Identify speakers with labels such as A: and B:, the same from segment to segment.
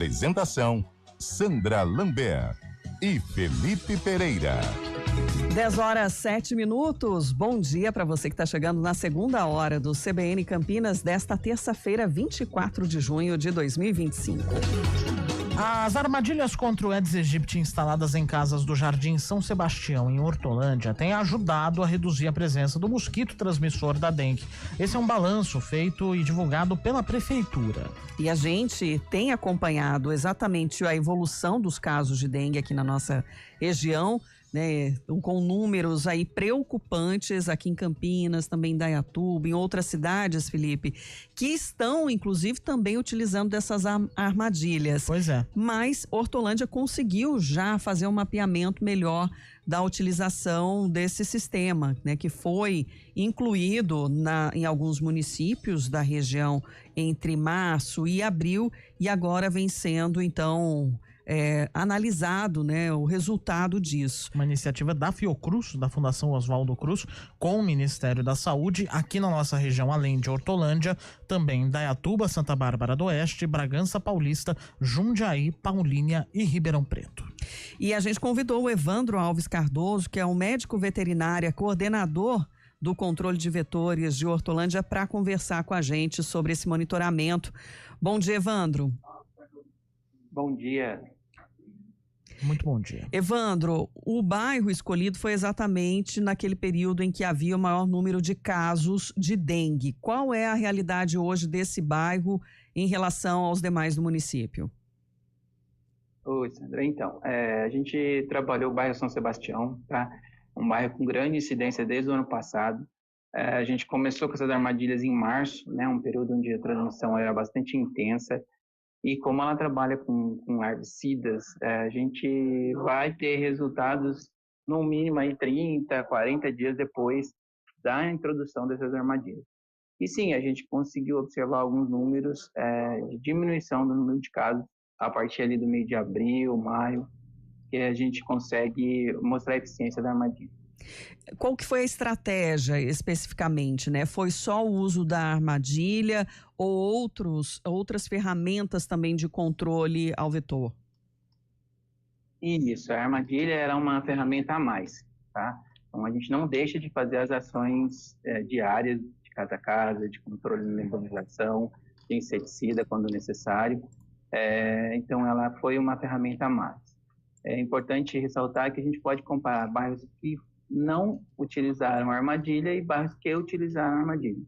A: Apresentação: Sandra Lambert e Felipe Pereira.
B: 10h07. Bom dia para você que está chegando na segunda hora do CBN Campinas desta terça-feira, 24 de junho de 2025.
C: As armadilhas contra o Aedes aegypti instaladas em casas do Jardim São Sebastião, em Hortolândia, têm ajudado a reduzir a presença do mosquito transmissor da dengue. Esse é um balanço feito e divulgado pela prefeitura.
B: E a gente tem acompanhado exatamente a evolução dos casos de dengue aqui na nossa região, né, com números aí preocupantes aqui em Campinas, também em Indaiatuba, em outras cidades, Felipe, que estão, inclusive, também utilizando dessas armadilhas.
C: Pois é.
B: Mas Hortolândia conseguiu já fazer um mapeamento melhor da utilização desse sistema, né, que foi incluído em alguns municípios da região entre março e abril e agora vem sendo, então, analisado, né, o resultado disso.
C: Uma iniciativa da Fiocruz, da Fundação Oswaldo Cruz, com o Ministério da Saúde, aqui na nossa região, além de Hortolândia, também Indaiatuba, Santa Bárbara do Oeste, Bragança Paulista, Jundiaí, Paulínia e Ribeirão Preto.
B: E a gente convidou o Evandro Alves Cardoso, que é um médico veterinário, coordenador do controle de vetores de Hortolândia, para conversar com a gente sobre esse monitoramento. Bom dia, Evandro.
D: Bom dia.
C: Muito bom dia.
B: Evandro, o bairro escolhido foi exatamente naquele período em que havia o maior número de casos de dengue. Qual é a realidade hoje desse bairro em relação aos demais do município?
D: Oi, Sandra. Então, a gente trabalhou o bairro São Sebastião, tá? Um bairro com grande incidência desde o ano passado. A gente começou com essas armadilhas em março, né? Um período onde a transmissão era bastante intensa. E como ela trabalha com herbicidas, a gente vai ter resultados no mínimo aí 30, 40 dias depois da introdução dessas armadilhas. E sim, a gente conseguiu observar alguns números de diminuição do número de casos a partir ali do mês de abril, maio, que a gente consegue mostrar a eficiência da armadilha.
B: Qual que foi a estratégia especificamente, né? Foi só o uso da armadilha ou outras ferramentas também de controle ao vetor?
D: Isso, a armadilha era uma ferramenta a mais, tá? Então a gente não deixa de fazer as ações diárias de casa a casa, de controle de nebulização, de inseticida quando necessário. Então ela foi uma ferramenta a mais. É importante ressaltar que a gente pode comparar bairros que não utilizaram a armadilha e bairros que utilizaram a armadilha.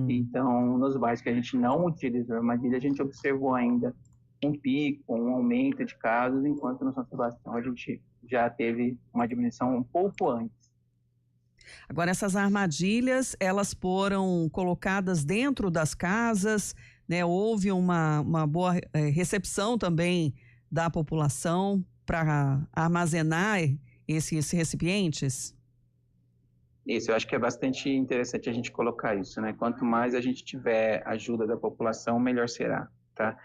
D: Então, nos bairros que a gente não utilizou a armadilha, a gente observou ainda um pico, um aumento de casos, enquanto no São Sebastião a gente já teve uma diminuição um pouco antes.
B: Agora, essas armadilhas, elas foram colocadas dentro das casas, né? Houve uma boa recepção também da população para armazenar esses recipientes?
D: Isso, eu acho que é bastante interessante a gente colocar isso, né? Quanto mais a gente tiver ajuda da população, melhor será, tá?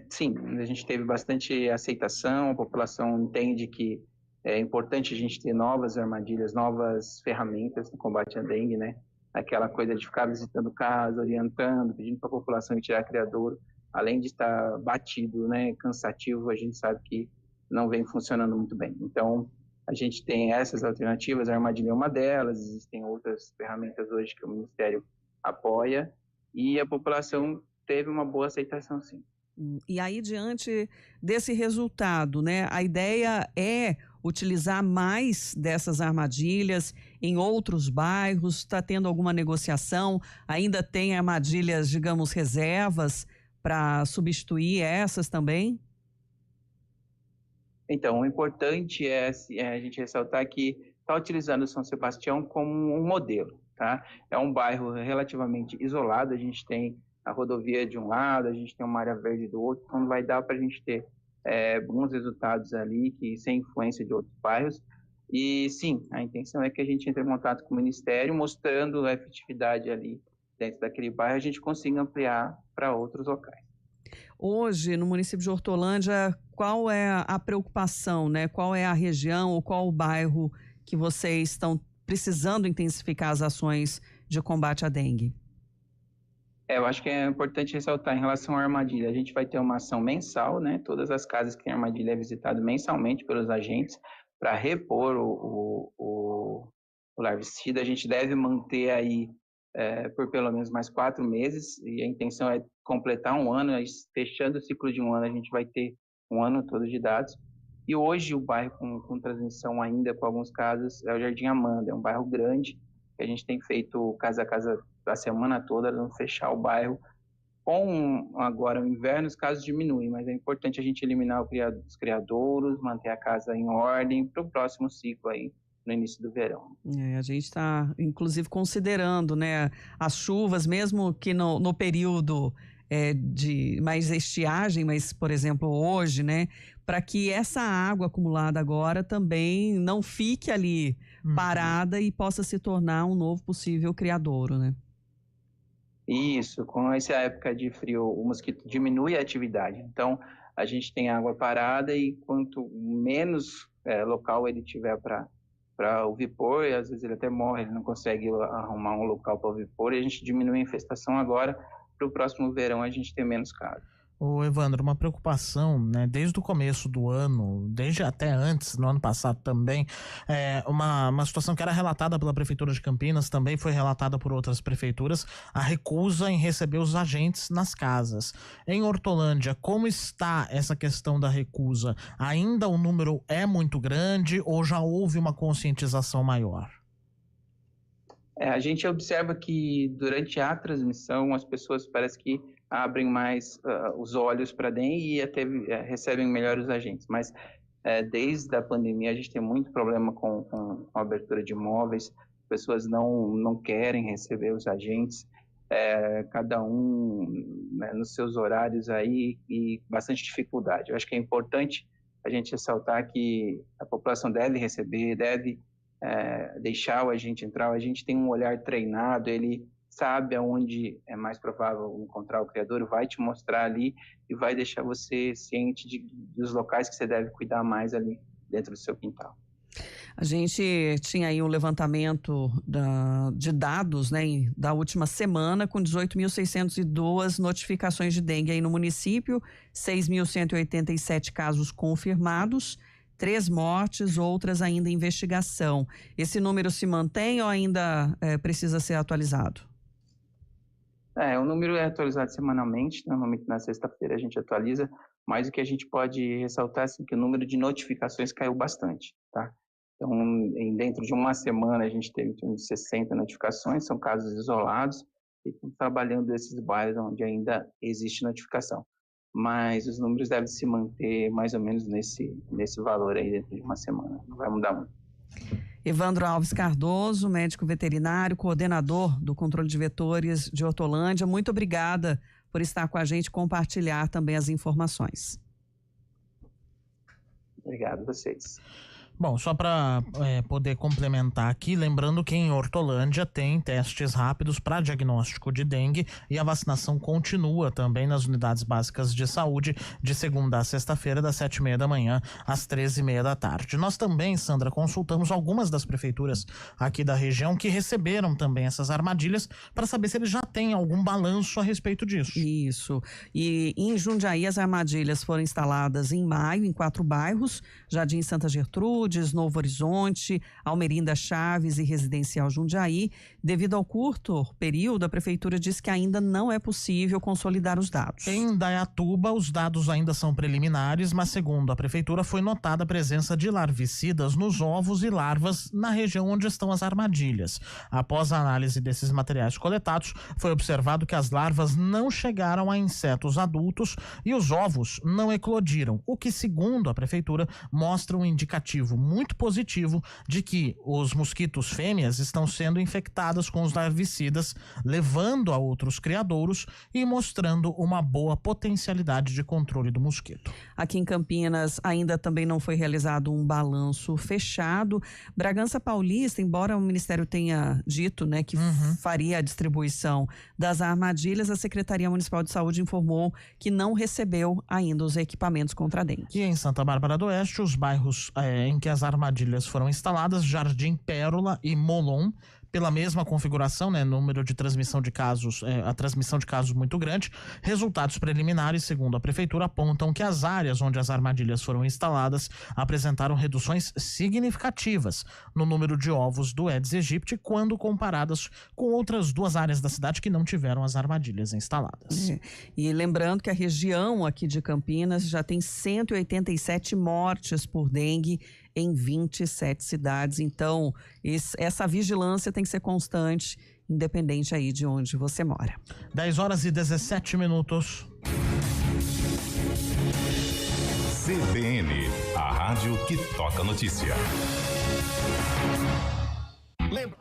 D: Sim, a gente teve bastante aceitação, a população entende que é importante a gente ter novas armadilhas, novas ferramentas no combate à dengue, né? Aquela coisa de ficar visitando casa, orientando, pedindo para a população tirar criadouro, além de estar batido, né, cansativo, a gente sabe que não vem funcionando muito bem. Então, a gente tem essas alternativas, a armadilha é uma delas, existem outras ferramentas hoje que o Ministério apoia e a população teve uma boa aceitação, sim.
B: E aí, diante desse resultado, né, a ideia é utilizar mais dessas armadilhas em outros bairros? Está tendo alguma negociação? Ainda tem armadilhas, digamos, reservas para substituir essas também?
D: Então, o importante é a gente ressaltar que está utilizando o São Sebastião como um modelo, tá? É um bairro relativamente isolado, a gente tem a rodovia de um lado, a gente tem uma área verde do outro, então vai dar para a gente ter bons resultados ali, que sem influência de outros bairros. E sim, a intenção é que a gente entre em contato com o Ministério, mostrando a efetividade ali dentro daquele bairro, a gente consiga ampliar para outros locais.
B: Hoje, no município de Hortolândia, qual é a preocupação, né? Qual é a região ou qual o bairro que vocês estão precisando intensificar as ações de combate à dengue?
D: Eu acho que é importante ressaltar em relação à armadilha. A gente vai ter uma ação mensal, né? Todas as casas que têm armadilha é visitado mensalmente pelos agentes para repor o larvicida. A gente deve manter aí por pelo menos mais 4 meses, e a intenção é completar um ano, fechando o ciclo de um ano, a gente vai ter um ano todo de dados. E hoje o bairro com transmissão ainda, com alguns casos, é o Jardim Amanda, é um bairro grande, que a gente tem feito casa a casa a semana toda, não fechar o bairro. Com agora o inverno, os casos diminuem, mas é importante a gente eliminar os criadouros, manter a casa em ordem para o próximo ciclo aí, no início do verão.
B: A gente está, inclusive, considerando, né, as chuvas, mesmo que no período de mais estiagem, mas, por exemplo, hoje, né, para que essa água acumulada agora também não fique ali parada e possa se tornar um novo possível criadouro, né?
D: Isso, com essa época de frio, o mosquito diminui a atividade. Então, a gente tem água parada e quanto menos local ele tiver para o vipor, e às vezes ele até morre, ele não consegue arrumar um local para o vipor, e a gente diminui a infestação agora. Para o próximo verão a gente tem menos casos.
C: Ô Evandro, uma preocupação, né, desde o começo do ano, desde até antes, no ano passado também, uma situação que era relatada pela Prefeitura de Campinas, também foi relatada por outras prefeituras, a recusa em receber os agentes nas casas. Em Hortolândia, como está essa questão da recusa? Ainda o número é muito grande ou já houve uma conscientização maior?
D: A gente observa que durante a transmissão as pessoas parece que abrem mais os olhos para dentro e até recebem melhor os agentes, mas desde a pandemia a gente tem muito problema com a abertura de imóveis, as pessoas não querem receber os agentes, cada um, né, nos seus horários aí, e bastante dificuldade. Eu acho que é importante a gente ressaltar que a população deve receber, deve deixar o agente entrar. O agente tem um olhar treinado, ele sabe aonde é mais provável encontrar o criador, vai te mostrar ali e vai deixar você ciente dos locais que você deve cuidar mais ali dentro do seu quintal.
B: A gente tinha aí um levantamento de dados, né, da última semana, com 18.602 notificações de dengue aí no município, 6.187 casos confirmados, 3 mortes, outras ainda em investigação. Esse número se mantém ou ainda precisa ser atualizado?
D: O número é atualizado semanalmente, normalmente na sexta-feira a gente atualiza, mas o que a gente pode ressaltar é assim, que o número de notificações caiu bastante, tá? Então, dentro de uma semana a gente teve em torno de 60 notificações, são casos isolados, e estamos trabalhando esses bairros onde ainda existe notificação. Mas os números devem se manter mais ou menos nesse valor aí dentro de uma semana, não vai mudar muito.
B: Evandro Alves Cardoso, médico veterinário, coordenador do controle de vetores de Hortolândia, muito obrigada por estar com a gente e compartilhar também as informações.
D: Obrigado a vocês.
C: Bom, só para poder complementar aqui, lembrando que em Hortolândia tem testes rápidos para diagnóstico de dengue e a vacinação continua também nas unidades básicas de saúde de segunda a sexta-feira, das 7h30 da manhã às 13h30 da tarde. Nós também, Sandra, consultamos algumas das prefeituras aqui da região que receberam também essas armadilhas para saber se eles já têm algum balanço a respeito disso.
B: Isso. E em Jundiaí as armadilhas foram instaladas em maio em 4 bairros, Jardim Santa Gertrudes, Novo Horizonte, Almerinda Chaves e Residencial Jundiaí. Devido ao curto período, a prefeitura diz que ainda não é possível consolidar os dados.
C: Em Indaiatuba, os dados ainda são preliminares, mas segundo a prefeitura foi notada a presença de larvicidas nos ovos e larvas na região onde estão as armadilhas. Após a análise desses materiais coletados, foi observado que as larvas não chegaram a insetos adultos e os ovos não eclodiram, o que, segundo a prefeitura, mostra um indicativo muito positivo de que os mosquitos fêmeas estão sendo infectadas com os larvicidas, levando a outros criadouros e mostrando uma boa potencialidade de controle do mosquito.
B: Aqui em Campinas ainda também não foi realizado um balanço fechado. Bragança Paulista, embora o Ministério tenha dito, né, que faria a distribuição das armadilhas, a Secretaria Municipal de Saúde informou que não recebeu ainda os equipamentos contra a dengue.
C: E em Santa Bárbara do Oeste, os bairros em que as armadilhas foram instaladas, Jardim Pérola e Molon, pela mesma configuração, né, número de transmissão de casos, a transmissão de casos muito grande. Resultados preliminares, segundo a prefeitura, apontam que as áreas onde as armadilhas foram instaladas apresentaram reduções significativas no número de ovos do Aedes aegypti quando comparadas com outras 2 áreas da cidade que não tiveram as armadilhas instaladas.
B: E lembrando que a região aqui de Campinas já tem 187 mortes por dengue em 27 cidades. Então, essa vigilância tem que ser constante, independente aí de onde você mora.
C: 10h17.
A: CBN, a rádio que toca notícia.
E: Lembra?